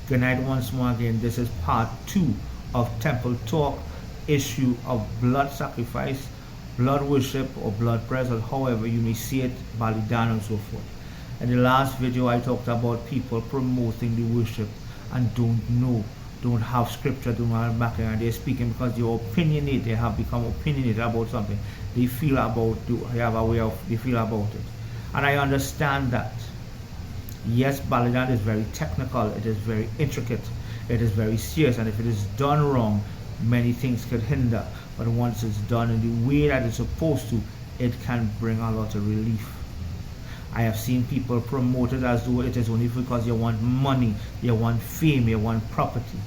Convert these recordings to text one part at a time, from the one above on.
Good night once more again. This is part 2 of Temple Talk, issue of blood sacrifice, blood worship, or blood prayers, or however you may see it, balidhan and so forth. In the last video I talked about people promoting the worship and don't have scripture, don't have backing, and they're speaking because they're opinionated, they have become opinionated about something. They feel about they feel about it. And I understand that. Yes, balidhan is very technical, it is very intricate, it is very serious, and if it is done wrong, many things could hinder. But once it's done in the way that it's supposed to, it can bring a lot of relief. I have seen people promote it as though it is only because you want money, you want fame, you want property.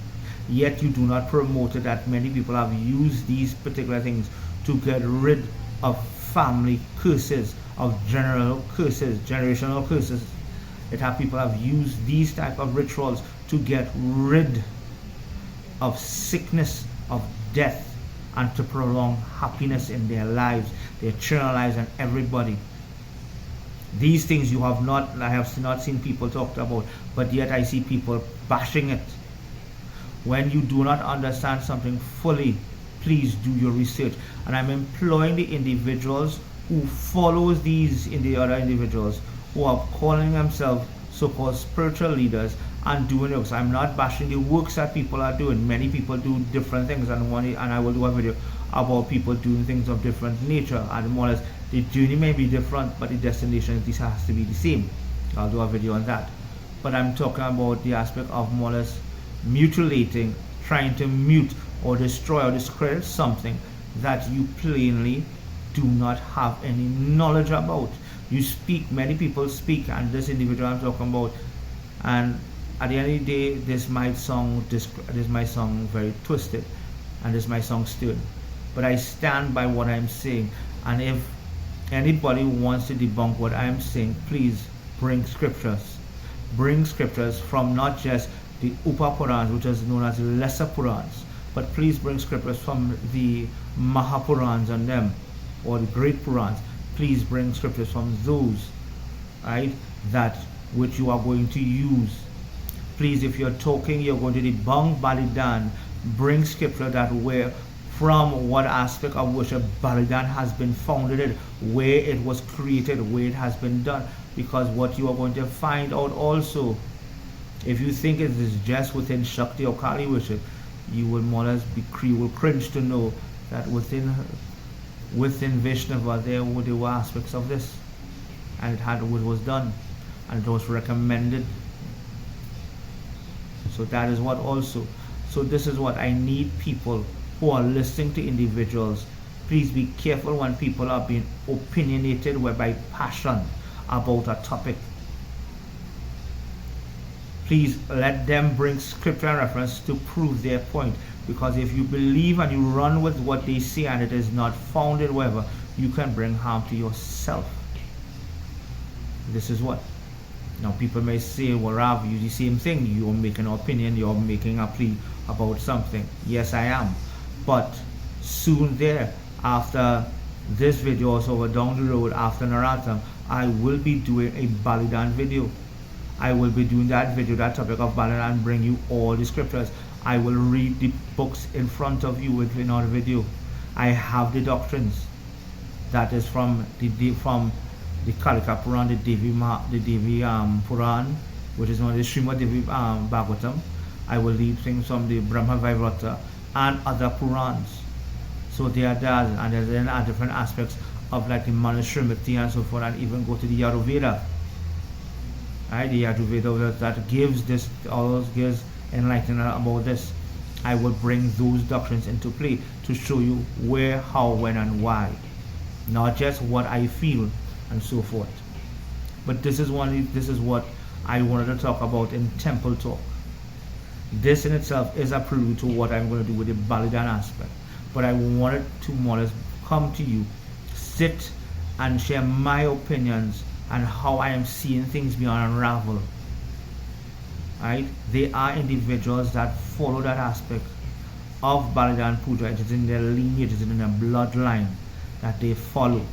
Yet you do not promote it that many people have used these particular things to get rid of family curses, of generational curses. People have used these type of rituals to get rid of sickness, of death, and to prolong happiness in their lives, their children's lives, and everybody. These things I have not seen people talk about, but yet I see people bashing it. When you do not understand something fully, please do your research. And I'm employing the individuals who follows the other individuals who are calling themselves so-called spiritual leaders and doing it. I'm not bashing the works that people are doing. Many people do different things, and I will do a video about people doing things of different nature, and more or less the journey may be different, but the destination has to be the same. I'll do a video on that. But I'm talking about the aspect of more or less mutilating, trying to mute or destroy or discredit something that you plainly do not have any knowledge about. You speak, many people speak, and this individual I'm talking about, and at the end of the day, this might sound very twisted, and this might sound stern, but I stand by what I'm saying. And if anybody wants to debunk what I'm saying, please bring scriptures. Bring scriptures from not just the Upa Purans, which is known as the lesser Purans, but please bring scriptures from the Mahapurans and them, or the great Purans. Please bring scriptures from those, right, that which you are going to use. Please, if you're talking, you're going to debunk balidhan, bring scripture that where, from what aspect of worship balidhan has been founded, where it was created, where it has been done. Because what you are going to find out also, if you think it is just within Shakti or Kali worship, you will more or less cringe to know that within Vaishnava there were aspects of this, and it was done, and it was recommended. So that is what also. So this is what I need people who are listening to individuals. Please be careful when people are being opinionated by passion about a topic. Please let them bring scripture and reference to prove their point. Because if you believe and you run with what they say and it is not founded wherever, you can bring harm to yourself. This is what. Now people may say, well, Rav, you the same thing. You're making an opinion, you're making a plea about something. Yes, I am. But soon there, after this video, also down the road, after Naratam, I will be doing a balidhan video. I will be doing that video, that topic of balidhan, and bring you all the scriptures. I will read the books in front of you in our video. I have the doctrines. That is from the Kalika Puran, the Devi Puran, which is known as Srimad Devi Bhagavatam. I will read things from the Brahma Vaivrata and other Purans. So there are that, and there's different aspects of like the Manusmriti and so forth, and even go to the Ayurveda. Right, the Ayurveda that gives enlightenment about this. I will bring those doctrines into play to show you where, how, when, and why, not just what I feel and so forth. But this is what I wanted to talk about in Temple Talk. This in itself is a prelude to what I'm going to do with the balidhan aspect. But I wanted to more or less come to you, sit and share my opinions and how I am seeing things being unraveled. Right? They are individuals that follow that aspect of balidhan puja. It is in their lineage, it is in their bloodline that they follow.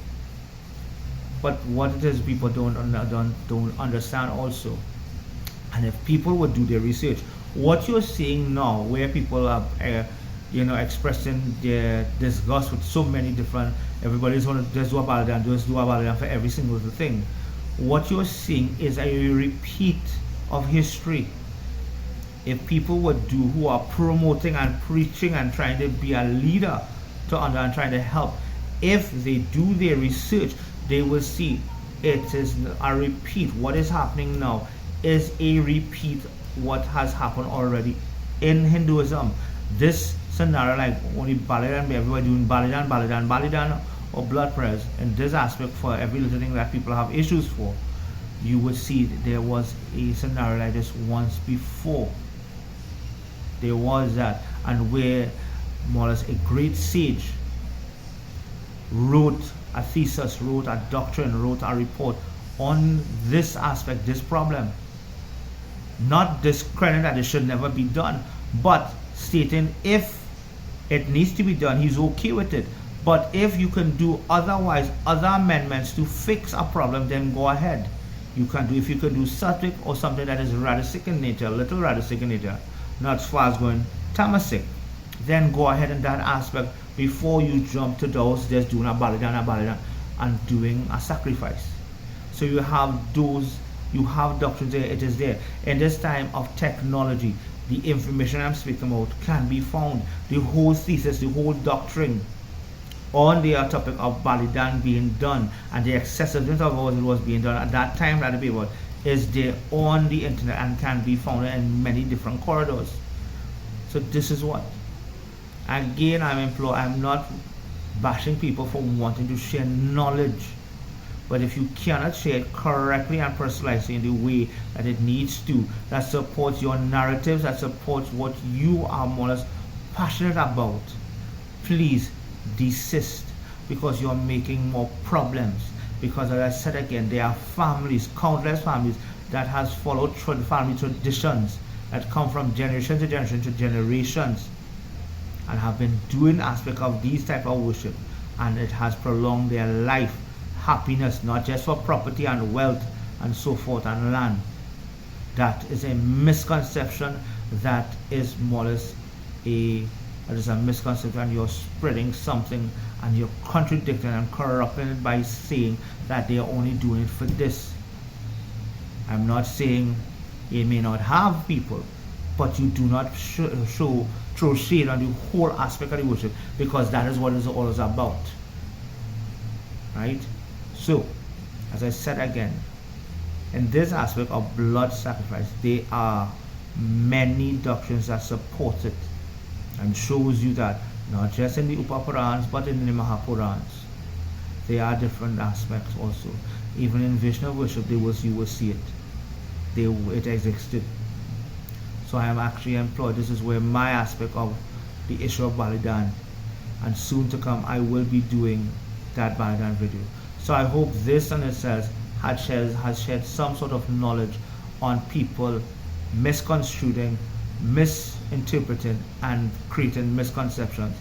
But what it is, people don't understand also. And if people would do their research, What you're seeing now, where people are expressing their disgust with so many different, everybody's going to just do a balidhan, just do a balidhan for every single thing. What you're seeing is a repeat of history. If people would do, who are promoting and preaching and trying to be a leader to under and trying to help, if they do their research, they will see it is a repeat. What is happening now is a repeat what has happened already in Hinduism. This scenario, like only balidhan, everybody doing balidhan, or blood press, in this aspect, for every little thing that people have issues for, you would see there was a scenario like this once before. There was that, and where more or less a great sage wrote a thesis, wrote a doctrine, wrote a report on this aspect, this problem. Not discrediting that it should never be done, but stating if it needs to be done, he's okay with it. But if you can do otherwise, other amendments to fix a problem, then go ahead. You can do, if you can do sattvic or something that is radical in nature, little radical in nature, not as far as going tamasic, then go ahead in that aspect before you jump to those just doing a balidhan and doing a sacrifice. So you have those, you have doctrines there, it is there. In this time of technology, the information I'm speaking about can be found. The whole thesis, the whole doctrine on the topic of balidhan being done and the excessiveness of what it was being done at that time that the people is there on the internet and can be found in many different corridors. So this is what, again, I'm not bashing people for wanting to share knowledge, but if you cannot share it correctly and precisely in the way that it needs to, that supports your narratives, that supports what you are more or less passionate about, please desist, because you're making more problems. Because as I said again, there are families, countless families that has followed family traditions that come from generation to generation to generations and have been doing aspect of these type of worship, and it has prolonged their life, happiness, not just for property and wealth and so forth and land. That is a misconception. That is more or less that is a misconception, and you're spreading something and you're contradicting and corrupting it by saying that they are only doing it for this. I'm not saying it may not have people, but you do not throw shade on the whole aspect of the worship, because that is what it's all about, right? So as I said again, in this aspect of blood sacrifice, there are many doctrines that support it and shows you that not just in the Upapurans but in the Mahapurans there are different aspects also. Even in Vishnu worship you will see it. It existed. So I am actually employed. This is where my aspect of the issue of balidhan, and soon to come I will be doing that balidhan video. So I hope this in itself has shed some sort of knowledge on people misconstruing, misinterpreting and creating misconceptions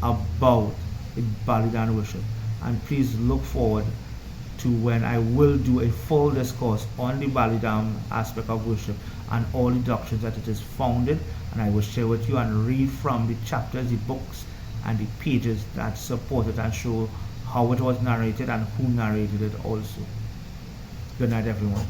about the balidhan worship. And please look forward to when I will do a full discourse on the balidhan aspect of worship and all the doctrines that it is founded, and I will share with you and read from the chapters, the books and the pages that support it and show how it was narrated and who narrated it also. Good night everyone.